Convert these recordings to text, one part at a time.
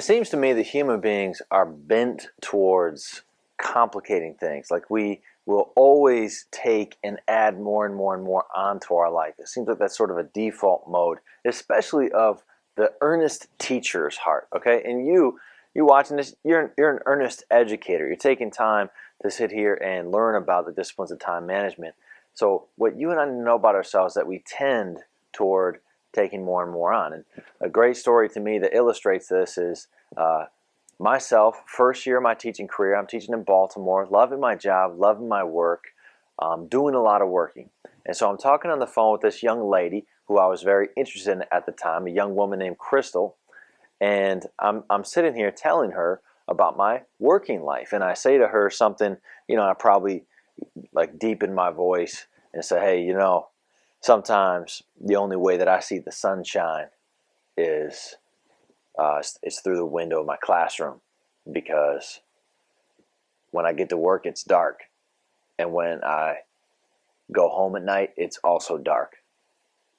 seems to me that human beings are bent towards complicating things. Like we will always take and add more and more and more onto our life. It seems like that's sort of a default mode, especially of the earnest teacher's heart. Okay, and you watching this, you're an earnest educator. You're taking time to sit here and learn about the disciplines of time management. So what you and I know about ourselves is that we tend toward taking more and more on. And a great story to me that illustrates this is myself, first year of my teaching career. I'm teaching in Baltimore, loving my job, loving my work, doing a lot of working. And so I'm talking on the phone with this young lady who I was very interested in at the time, a young woman named Crystal. And I'm sitting here telling her about my working life. And I say to her something, I probably like deepen my voice and say, hey, sometimes the only way that I see the sunshine is through the window of my classroom, because when I get to work, it's dark. And when I go home at night, it's also dark,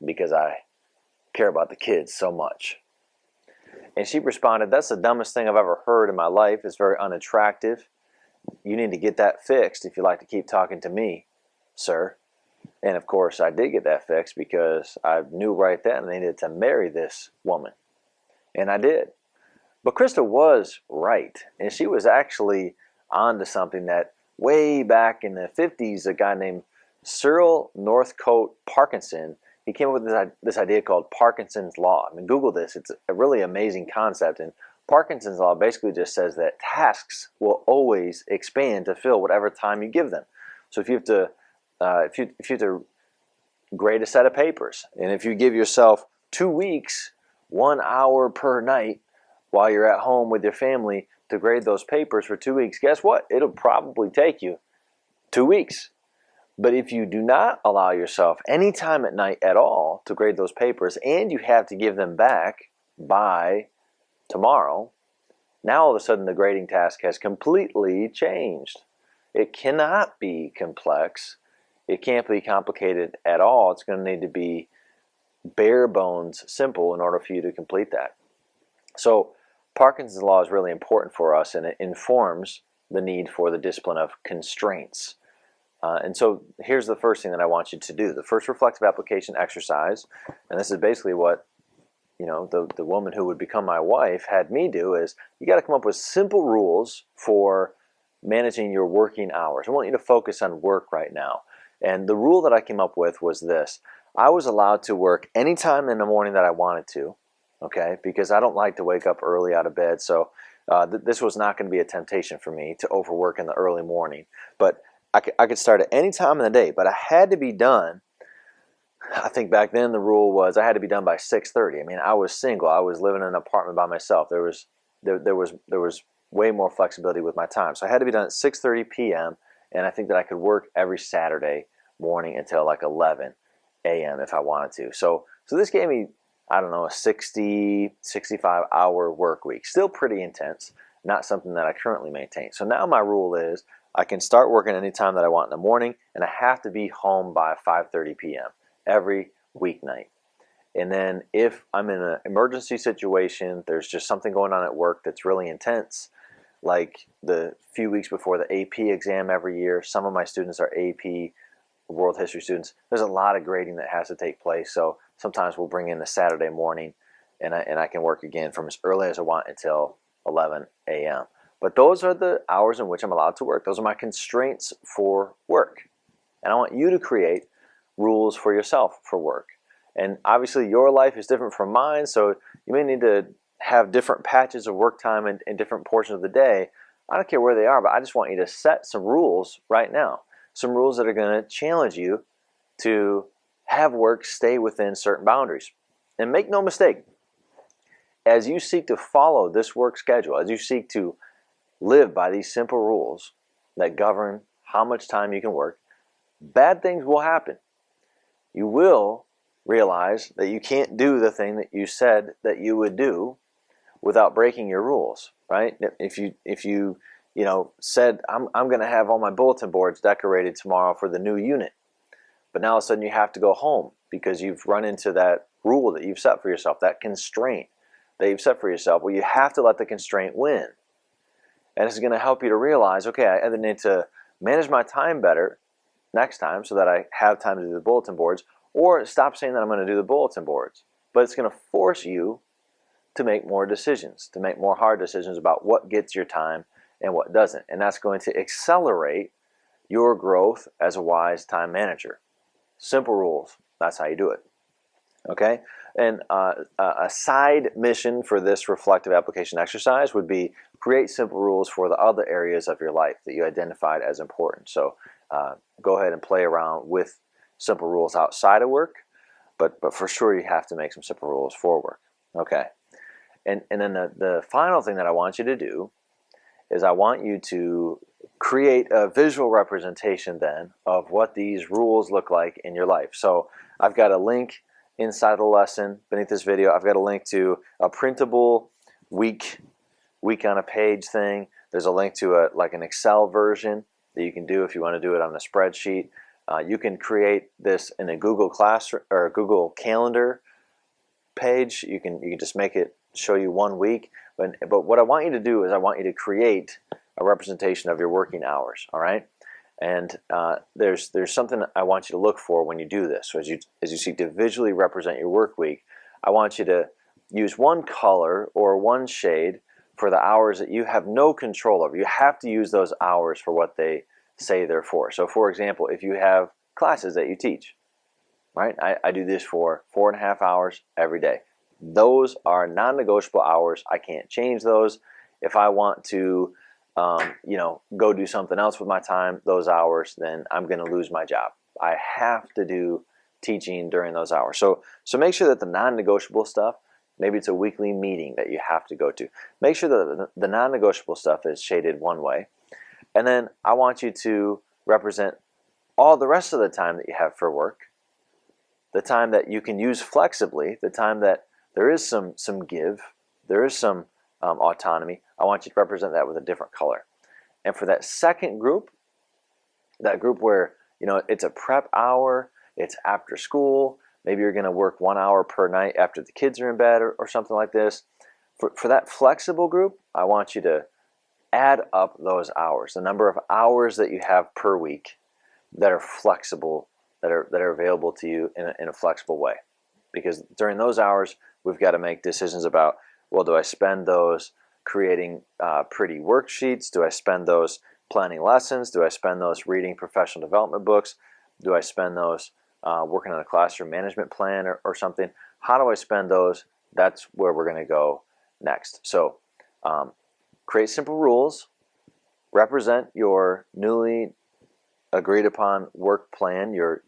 because I care about the kids so much. And she responded, that's the dumbest thing I've ever heard in my life. It's very unattractive. You need to get that fixed if you like to keep talking to me, sir. And of course, I did get that fixed, because I knew right then I needed to marry this woman. And I did. But Krista was right. And she was actually onto something that way back in the 50s, a guy named Cyril Northcote Parkinson, he came up with this idea called Parkinson's Law. I mean, Google this. It's a really amazing concept. And Parkinson's Law basically just says that tasks will always expand to fill whatever time you give them. So if you have to if you have to grade a set of papers, and if you give yourself 2 weeks, 1 hour per night while you're at home with your family to grade those papers for 2 weeks, guess what? It'll probably take you 2 weeks. But if you do not allow yourself any time at night at all to grade those papers, and you have to give them back by tomorrow, now all of a sudden the grading task has completely changed. It cannot be complex. It can't be complicated at all. It's going to need to be bare bones simple in order for you to complete that. So Parkinson's Law is really important for us, and it informs the need for the discipline of constraints. And so here's the first thing that I want you to do. The first reflective application exercise, and this is basically what the woman who would become my wife had me do, is you got to come up with simple rules for managing your working hours. I want you to focus on work right now. And the rule that I came up with was this. I was allowed to work anytime in the morning that I wanted to, okay, because I don't like to wake up early out of bed. So this was not going to be a temptation for me to overwork in the early morning. But I could start at any time in the day, but I had to be done. I think back then the rule was I had to be done by 6:30. I mean, I was single. I was living in an apartment by myself. There was way more flexibility with my time. So I had to be done at 6:30 p.m. and I think that I could work every Saturday morning until like 11 a.m. if I wanted to. So this gave me, I don't know, a 60, 65 hour work week. Still pretty intense, not something that I currently maintain. So now my rule is I can start working anytime that I want in the morning, and I have to be home by 5:30 p.m. every weeknight. And then if I'm in an emergency situation, there's just something going on at work that's really intense, like the few weeks before the AP exam every year. Some of my students are AP World History students. There's a lot of grading that has to take place, so sometimes we'll bring in the Saturday morning, and I can work again from as early as I want until 11 a.m. But those are the hours in which I'm allowed to work. Those are my constraints for work. And I want you to create rules for yourself for work. And obviously your life is different from mine, so you may need to have different patches of work time in different portions of the day. I don't care where they are, but I just want you to set some rules right now. Some rules that are going to challenge you to have work stay within certain boundaries. And make no mistake, as you seek to follow this work schedule, as you seek to live by these simple rules that govern how much time you can work, bad things will happen. You will realize that you can't do the thing that you said that you would do without breaking your rules, right? If you said, I'm going to have all my bulletin boards decorated tomorrow for the new unit, but now all of a sudden you have to go home because you've run into that rule that you've set for yourself, that constraint. that you've set for yourself, well, you have to let the constraint win. And it's going to help you to realize, okay, I either need to manage my time better next time so that I have time to do the bulletin boards, or stop saying that I'm going to do the bulletin boards. But it's going to force you to make more decisions, to make more hard decisions about what gets your time and what doesn't. And that's going to accelerate your growth as a wise time manager. Simple rules. That's how you do it. Okay? And a side mission for this reflective application exercise would be create simple rules for the other areas of your life that you identified as important. So go ahead and play around with simple rules outside of work, but for sure you have to make some simple rules for work. Okay? And then the final thing that I want you to do is I want you to create a visual representation then of what these rules look like in your life. So I've got a link inside the lesson beneath this video. I've got a link to a printable week on a page thing. There's a link to like an Excel version that you can do if you want to do it on a spreadsheet. You can create this in a Google Classroom or a Google Calendar page. You can just make it show you 1 week. But what I want you to do is I want you to create a representation of your working hours. All right. And there's something I want you to look for when you do this. So as you seek to visually represent your work week, I want you to use one color or one shade for the hours that you have no control over. You have to use those hours for what they say they're for. So for example, if you have classes that you teach, right? I do this for 4.5 hours every day. Those are non-negotiable hours. I can't change those. If I want to go do something else with my time, those hours, then I'm going to lose my job. I have to do teaching during those hours. So make sure that the non-negotiable stuff, maybe it's a weekly meeting that you have to go to. Make sure that the non-negotiable stuff is shaded one way. And then I want you to represent all the rest of the time that you have for work, the time that you can use flexibly, the time that there is some give, there is some autonomy. I want you to represent that with a different color. And for that second group, that group where it's a prep hour, it's after school, maybe you're going to work 1 hour per night after the kids are in bed or something like this. For that flexible group, I want you to add up those hours, the number of hours that you have per week that are flexible, that are available to you in a flexible way. Because during those hours, we've got to make decisions about, well, do I spend those creating pretty worksheets? Do I spend those planning lessons? Do I spend those reading professional development books? Do I spend those working on a classroom management plan or something? How do I spend those? That's where we're going to go next. So create simple rules, represent your newly agreed upon work plan, your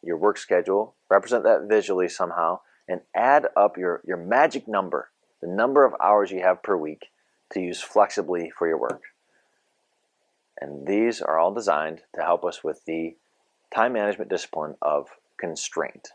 work schedule, represent that visually somehow, and add up your magic number, the number of hours you have per week to use flexibly for your work. And these are all designed to help us with the time management discipline of constraint.